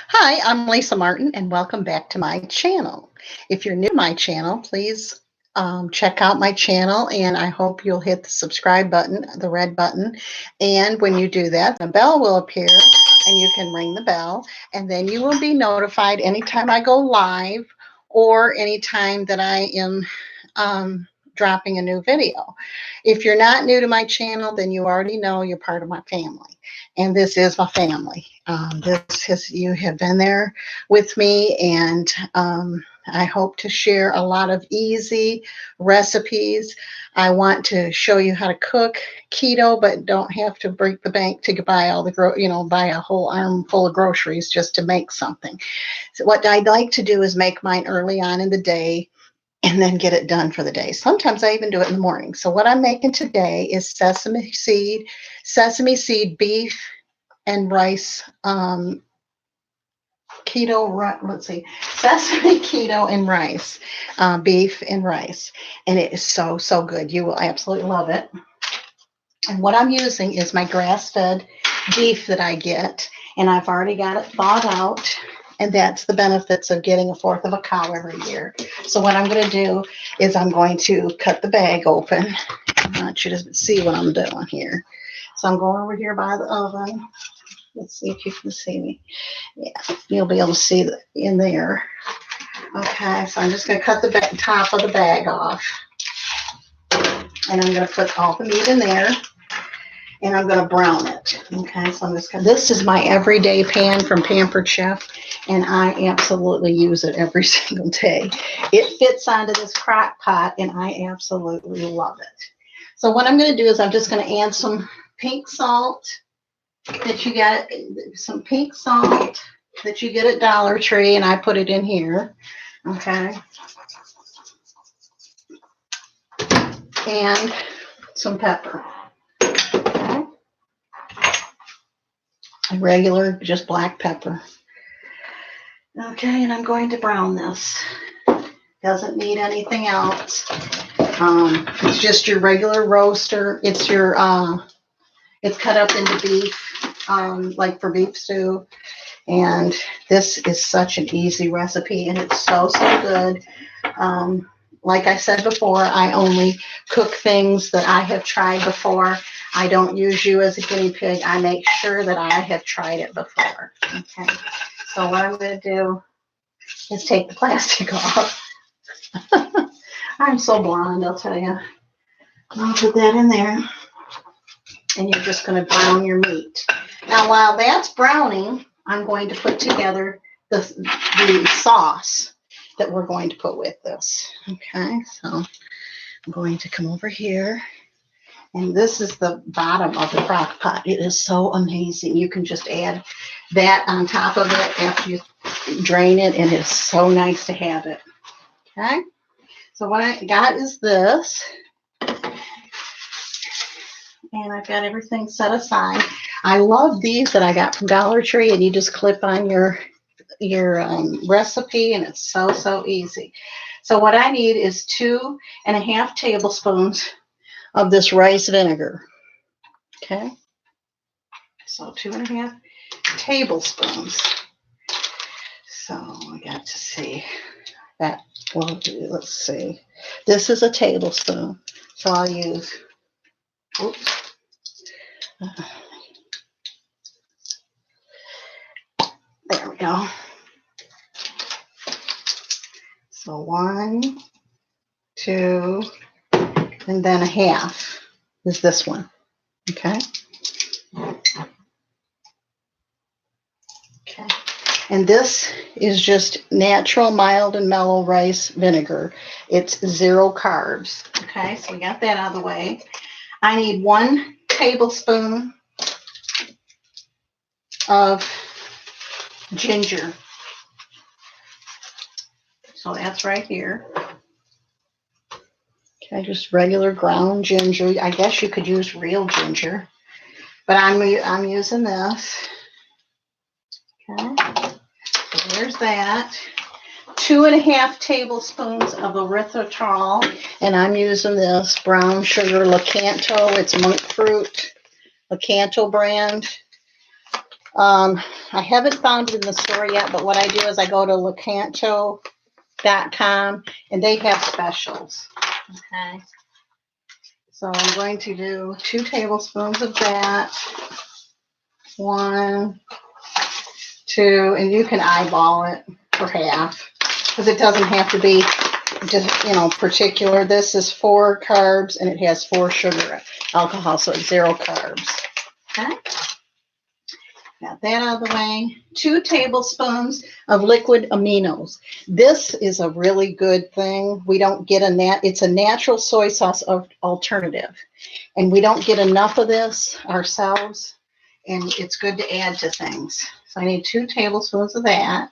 Hi, I'm Lisa Martin, and welcome back to my channel. If you're new to my channel, please check out my channel, and I hope you'll hit the subscribe button, the red button. And when you do that, a bell will appear, and you can ring the bell, and then you will be notified anytime I go live or anytime that I am dropping a new video. If you're not new to my channel, then you already know you're part of my family. And this is my family. You have been there with me, and I hope to share a lot of easy recipes. I want to show you how to cook keto, but don't have to break the bank to buy all the buy a whole armful of groceries just to make something. So what I'd like to do is make mine early on in the day and then get it done for the day. Sometimes I even do it in the morning. So what I'm making today is sesame seed beef and rice sesame keto and rice, beef and rice. And it is so, so good. You will absolutely love it. And what I'm using is my grass-fed beef that I get, and I've already got it thawed out. And that's the benefits of getting a fourth of a cow every year. So what I'm going to do is I'm going to cut the bag open. I want you to see what I'm doing here. So I'm going over here by the oven. Let's see if you can see me. Yeah, you'll be able to see in there. Okay, so I'm just going to cut the top of the bag off. And I'm going to put all the meat in there. And I'm going to brown it. Okay, so I'm just going to, this is my everyday pan from Pampered Chef, and I absolutely use it every single day. It fits onto this crock pot, and I absolutely love it. So what I'm going to do is I'm just going to add some pink salt that you get, at Dollar Tree, and I put it in here. Okay. And some pepper. Regular, just black pepper. Okay, and I'm going to brown this. Doesn't need anything else. It's just your regular roaster. It's your, it's cut up into beef, like for beef stew. And this is such an easy recipe, and it's so, so good. Like I said before, I only cook things that I have tried before. I don't use you as a guinea pig. I make sure that I have tried it before. Okay. So what I'm going to do is take the plastic off. I'm so blind, I'll tell you. I'll put that in there. And you're just going to brown your meat. Now, while that's browning, I'm going to put together the sauce that we're going to put with this. Okay, so I'm going to come over here. And this is the bottom of the crock pot. It is so amazing. You can just add that on top of it after you drain it, and it's so nice to have it. Okay, so what I got is this. And I've got everything set aside. I love these that I got from Dollar Tree, and you just clip on your recipe, and it's so, so easy. So what I need is 2.5 tablespoons of this rice vinegar. Okay, so 2.5 tablespoons. So I got to see that. Well, let's see. This is a tablespoon, so I'll use. Oops. There we go. So 1, 2, and then 1/2 is this one. Okay. Okay. And this is just natural, mild, and mellow rice vinegar. It's 0 carbs. Okay, so we got that out of the way. I need 1 tablespoon of ginger. So that's right here. Okay, just regular ground ginger. I guess you could use real ginger, but I'm using this. Okay, so there's that. 2.5 tablespoons of erythritol, and I'm using this brown sugar Lakanto. It's monk fruit, Lakanto brand. I haven't found it in the store yet, but what I do is I go to Lecanto.com and they have specials. Okay. So I'm going to do 2 tablespoons of that. 1, 2, and you can eyeball it for half because it doesn't have to be just, particular. This is 4 carbs and it has 4 sugar alcohol, so it's 0 carbs. Okay. Got that out of the way. 2 tablespoons of liquid aminos. This is a really good thing. We don't get it's a natural soy sauce alternative. And we don't get enough of this ourselves. And it's good to add to things. So I need 2 tablespoons of that.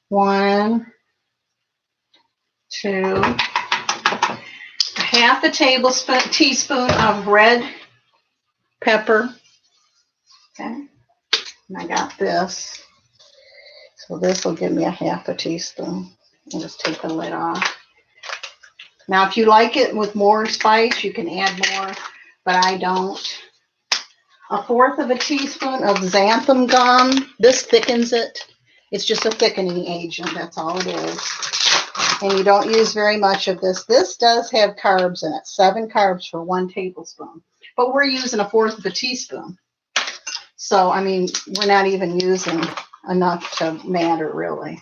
1, 2, half a teaspoon of red pepper. Okay. And I got this. So this will give me a half a teaspoon. I'll just take the lid off. Now, if you like it with more spice, you can add more, but I don't. 1/4 of a teaspoon of xanthum gum. This thickens it. It's just a thickening agent. That's all it is. And you don't use very much of this. This does have carbs in it. 7 carbs for 1 tablespoon. But we're using 1/4 of a teaspoon. So, I mean, we're not even using enough to matter, really.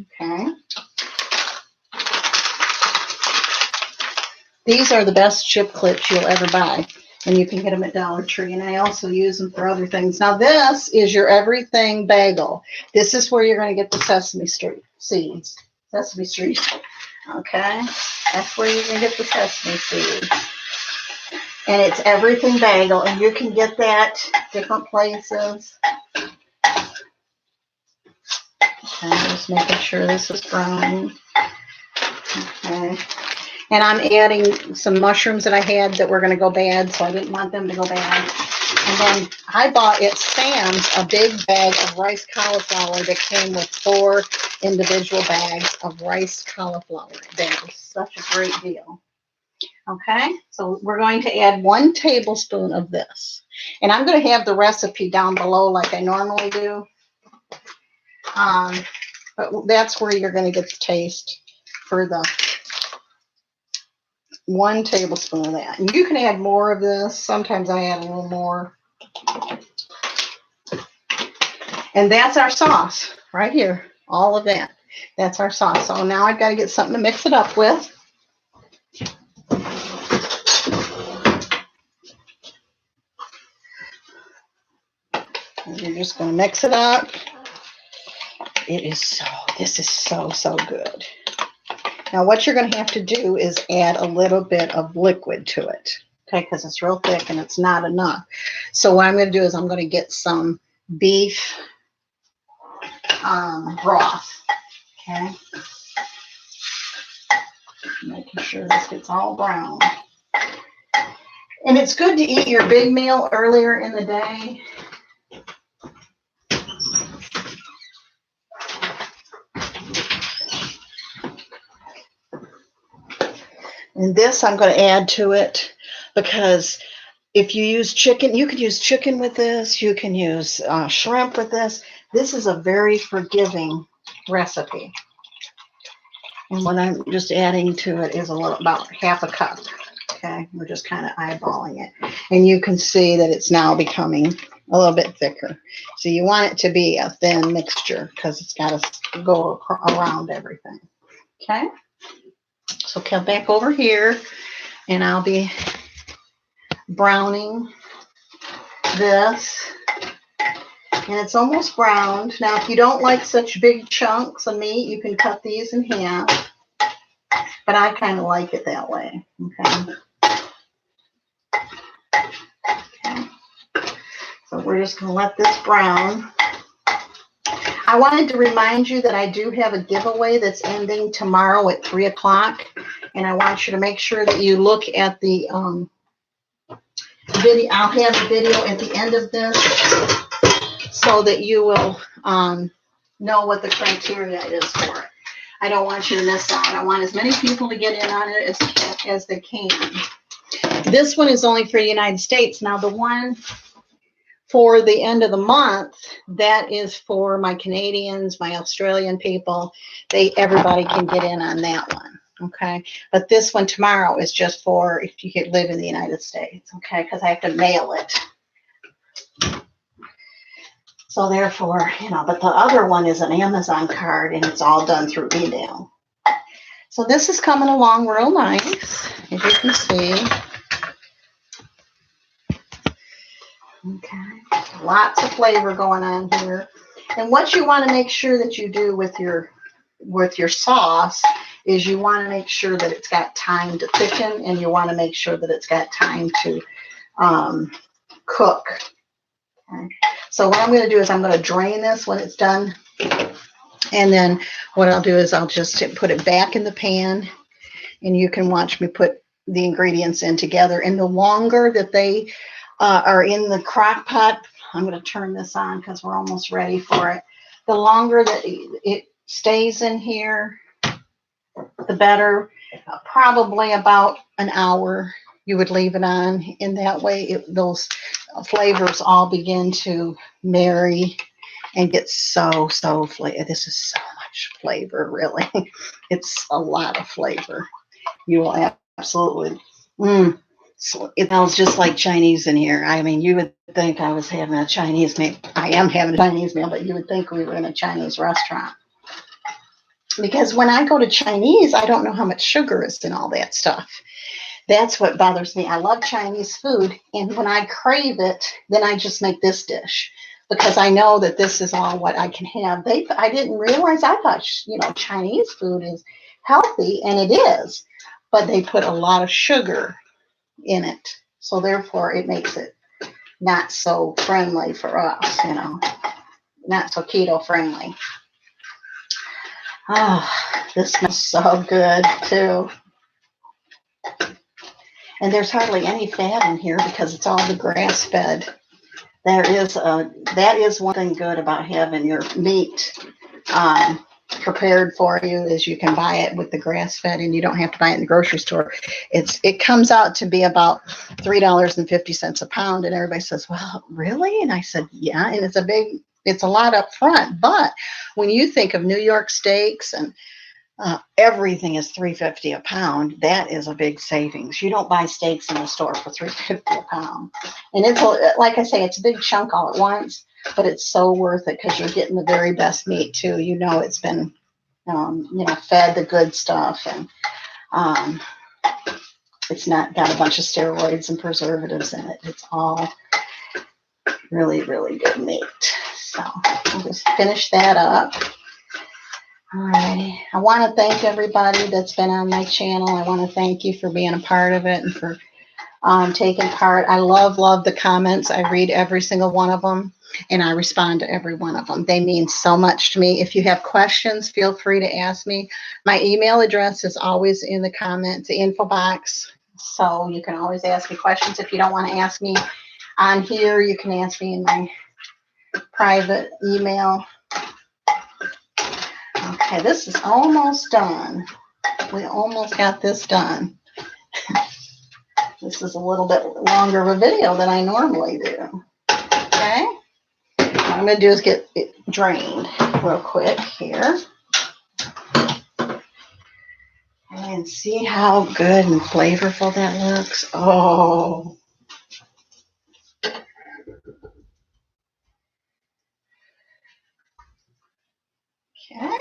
Okay. These are the best chip clips you'll ever buy. And you can get them at Dollar Tree. And I also use them for other things. Now, this is your everything bagel. This is where you're going to get the Sesame Street seeds. Sesame Street. Okay. That's where you're going to get the Sesame seeds. And it's everything bagel. And you can get that different places. Okay, just making sure this is brown. Okay. And I'm adding some mushrooms that I had that were going to go bad, so I didn't want them to go bad. And then I bought at Sam's a big bag of rice cauliflower that came with 4 individual bags of rice cauliflower. That was such a great deal. Okay, so we're going to add 1 tablespoon of this. And I'm going to have the recipe down below like I normally do. But that's where you're going to get the taste for the 1 tablespoon of that. And you can add more of this. Sometimes I add a little more. And that's our sauce right here. All of that. That's our sauce. So now I've got to get something to mix it up with. And you're just going to mix it up. This is so good. Now what you're going to have to do is add a little bit of liquid to it. Okay, because it's real thick and it's not enough. So what I'm going to do is I'm going to get some beef broth. Okay. Making sure this gets all brown. And it's good to eat your big meal earlier in the day. And this I'm going to add to it because if you use chicken, you could use chicken with this. You can use shrimp with this. This is a very forgiving recipe. And what I'm just adding to it is about half a cup. Okay, we're just kind of eyeballing it. And you can see that it's now becoming a little bit thicker. So you want it to be a thin mixture because it's got to go around everything. Okay. So come back over here and I'll be browning this. And it's almost browned. Now, if you don't like such big chunks of meat, you can cut these in half. But I kind of like it that way. Okay. Okay. So we're just going to let this brown. I wanted to remind you that I do have a giveaway that's ending tomorrow at 3 o'clock. And I want you to make sure that you look at the video. I'll have the video at the end of this so that you will know what the criteria is for it. I don't want you to miss out. I want as many people to get in on it as they can. This one is only for the United States. Now, the one for the end of the month, that is for my Canadians, my Australian people. Everybody can get in on that one. Okay. But this one tomorrow is just for if you could live in the United States. Okay. Because I have to mail it. So therefore, but the other one is an Amazon card and it's all done through email. So this is coming along real nice, as you can see. Okay, lots of flavor going on here. And what you want to make sure that you do with your sauce is you want to make sure that it's got time to thicken, and you want to make sure that it's got time to cook. Okay. So what I'm going to do is I'm going to drain this when it's done. And then what I'll do is I'll just put it back in the pan, and you can watch me put the ingredients in together. And the longer that they are in the crock pot, I'm going to turn this on because we're almost ready for it. The longer that it stays in here, the better. Probably about an hour you would leave it on. In that way, those flavors all begin to marry and get so flavor. This is so much flavor, really. It's a lot of flavor. You will absolutely. It smells just like Chinese in here. I mean, you would think I was having a Chinese meal. I am having a Chinese meal, but you would think we were in a Chinese restaurant. Because when I go to Chinese, I don't know how much sugar is in all that stuff. That's what bothers me. I love Chinese food, and when I crave it, then I just make this dish because I know that this is all what I can have. I didn't realize. I thought, Chinese food is healthy, and it is, but they put a lot of sugar in it, so therefore it makes it not so friendly for us, not so keto friendly. Oh, this smells so good too. And there's hardly any fat in here because it's all the grass fed. That is one thing good about having your meat prepared for you, is you can buy it with the grass fed and you don't have to buy it in the grocery store. It comes out to be about $3.50 a pound, and everybody says, well, really? And I said, yeah, and it's a lot up front, but when you think of New York steaks and everything is $3.50 a pound, that is a big savings. You don't buy steaks in the store for $3.50 a pound, and it's like I say, it's a big chunk all at once, but it's so worth it because you're getting the very best meat too. It's been fed the good stuff, and it's not got a bunch of steroids and preservatives in it. It's all really, really good meat. So I'll just finish that up. All right. I want to thank everybody that's been on my channel. I want to thank you for being a part of it and for taking part. I love the comments. I read every single one of them, and I respond to every one of them. They mean so much to me. If you have questions, feel free to ask me. My email address is always in the comments, the info box. So you can always ask me questions. If you don't want to ask me on here, you can ask me in my private email. Okay, this is almost done. We almost got this done. This is a little bit longer of a video than I normally do. Okay, what I'm going to do is get it drained real quick here. And see how good and flavorful that looks. Oh. Okay.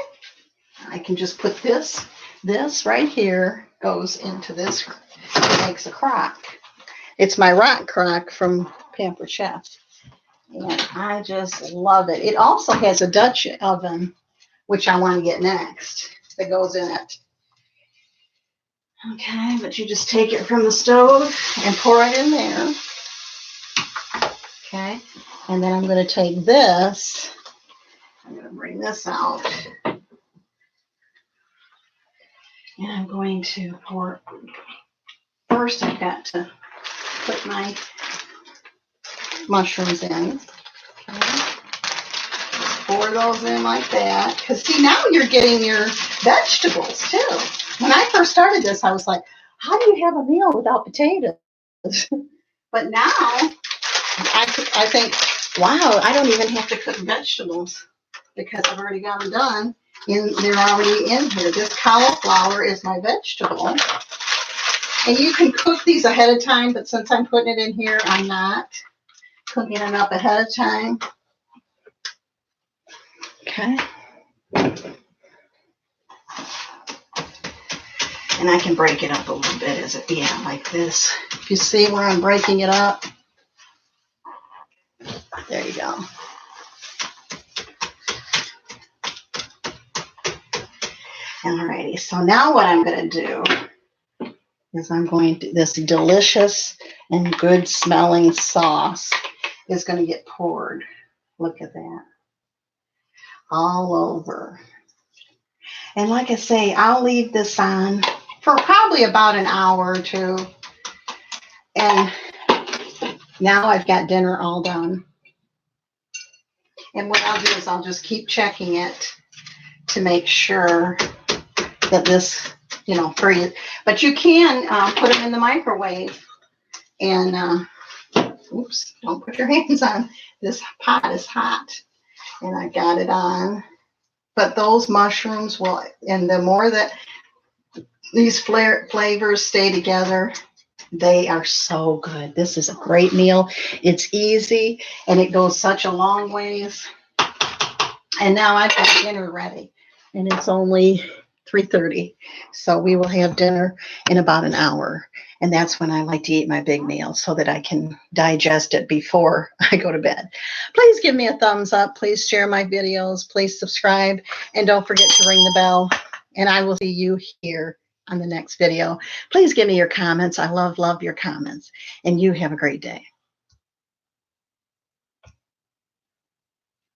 I can just put this right here goes into this, makes a crock. It's my rock crock from Pampered Chef. And I just love it. It also has a Dutch oven, which I want to get next, that goes in it. Okay, but you just take it from the stove and pour it in there. Okay, and then I'm going to take this. I'm going to bring this out. And I'm going to pour. First, I've got to put my mushrooms in. Okay. Pour those in like that. Because see, now you're getting your vegetables too. When I first started this, I was like, how do you have a meal without potatoes? But now, I think Wow, I don't even have to cook vegetables because I've already got them done. They're already in here. This cauliflower is my vegetable. And you can cook these ahead of time, but since I'm putting it in here, I'm not cooking it up ahead of time. Okay. And I can break it up a little bit like this. If you see where I'm breaking it up, there you go. Alrighty, so now what I'm going to do is this delicious and good smelling sauce is going to get poured. Look at that. All over. And like I say, I'll leave this on for probably about an hour or two. And now I've got dinner all done. And what I'll do is I'll just keep checking it to make sure that this, freeze. But you can put them in the microwave. And, oops, don't put your hands on. This pot is hot. And I got it on. But those mushrooms will, and the more that these flavors stay together, they are so good. This is a great meal. It's easy, and it goes such a long ways. And now I've got dinner ready, and it's only 3:30. So we will have dinner in about an hour. And that's when I like to eat my big meal so that I can digest it before I go to bed. Please give me a thumbs up. Please share my videos. Please subscribe. And don't forget to ring the bell. And I will see you here on the next video. Please give me your comments. I love your comments. And you have a great day.